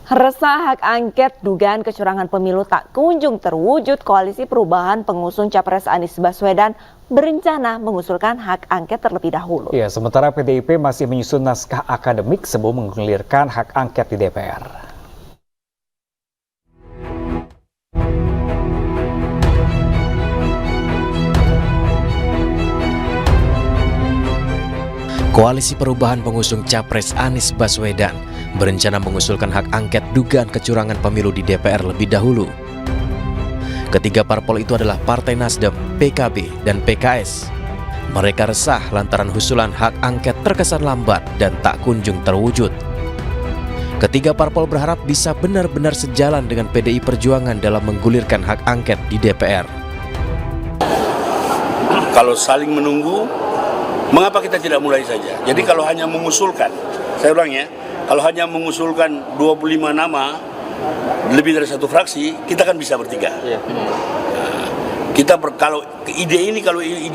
Resah hak angket dugaan kecurangan pemilu tak kunjung terwujud, Koalisi Perubahan pengusung Capres Anies Baswedan berencana mengusulkan hak angket terlebih dahulu. Ya, sementara PDIP masih menyusun naskah akademik sebelum menggulirkan hak angket di DPR. Koalisi Perubahan pengusung Capres Anies Baswedan berencana mengusulkan hak angket dugaan kecurangan pemilu di DPR lebih dahulu. Ketiga parpol itu adalah Partai Nasdem, PKB, dan PKS. Mereka resah lantaran usulan hak angket terkesan lambat dan tak kunjung terwujud. Ketiga parpol berharap bisa benar-benar sejalan dengan PDI Perjuangan dalam menggulirkan hak angket di DPR. Kalau saling menunggu, mengapa kita tidak mulai saja? Jadi kalau hanya mengusulkan, saya ulang ya, kalau hanya mengusulkan 25 nama, lebih dari satu fraksi, kita kan bisa bertiga. Kalau ide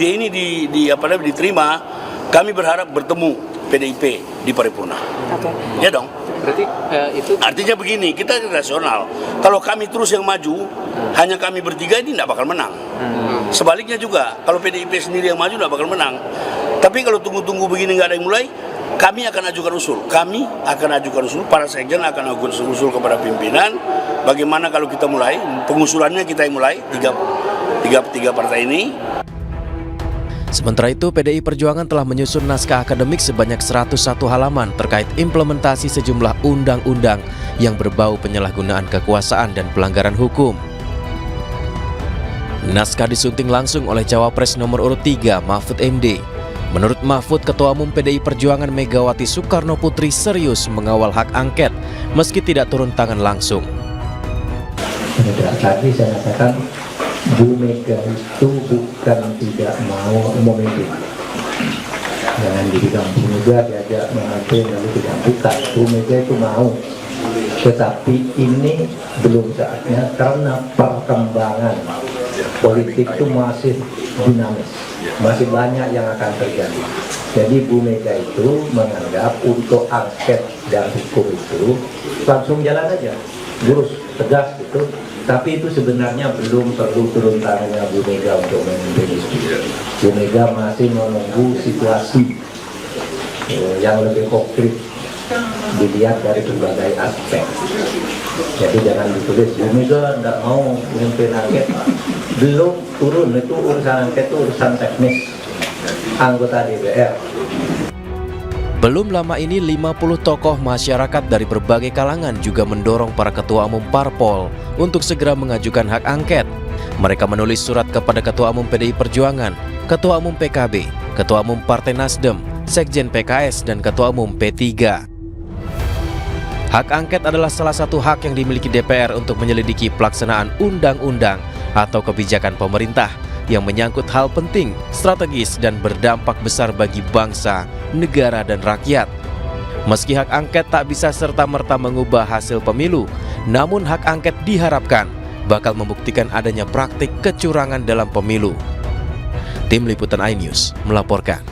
ini diterima, kami berharap bertemu PDIP di paripurna. Ya dong. Berarti itu artinya begini, kita rasional. Kalau kami terus yang maju, hanya kami bertiga ini tidak bakal menang. Sebaliknya juga, kalau PDIP sendiri yang maju tidak bakal menang. Tapi kalau tunggu-tunggu begini nggak ada yang mulai, kami akan ajukan usul. Para sekjen akan ajukan usul kepada pimpinan. Bagaimana kalau kita mulai, pengusulannya kita yang mulai, tiga partai ini. Sementara itu, PDI Perjuangan telah menyusun naskah akademik sebanyak 101 halaman terkait implementasi sejumlah undang-undang yang berbau penyalahgunaan kekuasaan dan pelanggaran hukum. Naskah disunting langsung oleh Cawapres nomor urut 3, Mahfud MD. Menurut Mahfud, Ketua Umum PDI Perjuangan Megawati Soekarno Putri serius mengawal hak angket meski tidak turun tangan langsung. Tadi saya katakan Bu Mega itu bukan tidak mau memimpin. Jangan dibilang Bu Mega diajak memimpin lalu tidak bukan. Bu Mega itu mau. Tetapi ini belum saatnya karena perkembangan politik itu masih dinamis. Masih banyak yang akan terjadi. Jadi Bu Mega itu menganggap untuk angket dan hukum itu langsung jalan aja, lurus, tegas gitu. Tapi itu sebenarnya belum perlu turun tangannya Bu Mega untuk memimpin itu. Bu Mega masih menunggu situasi yang lebih konkret dilihat dari berbagai aspek. Jadi jangan ditulis Bu Mega tidak mau memimpin angket. Belum turun, itu urusan angket itu urusan teknis anggota DPR. Belum lama ini 50 tokoh masyarakat dari berbagai kalangan juga mendorong para ketua umum parpol untuk segera mengajukan hak angket. Mereka menulis surat kepada Ketua Umum PDI Perjuangan, Ketua Umum PKB, Ketua Umum Partai Nasdem, Sekjen PKS, dan Ketua Umum P3. Hak angket adalah salah satu hak yang dimiliki DPR untuk menyelidiki pelaksanaan undang-undang atau kebijakan pemerintah yang menyangkut hal penting, strategis, dan berdampak besar bagi bangsa, negara, dan rakyat. Meski hak angket tak bisa serta-merta mengubah hasil pemilu, namun hak angket diharapkan bakal membuktikan adanya praktik kecurangan dalam pemilu. Tim Liputan iNews melaporkan.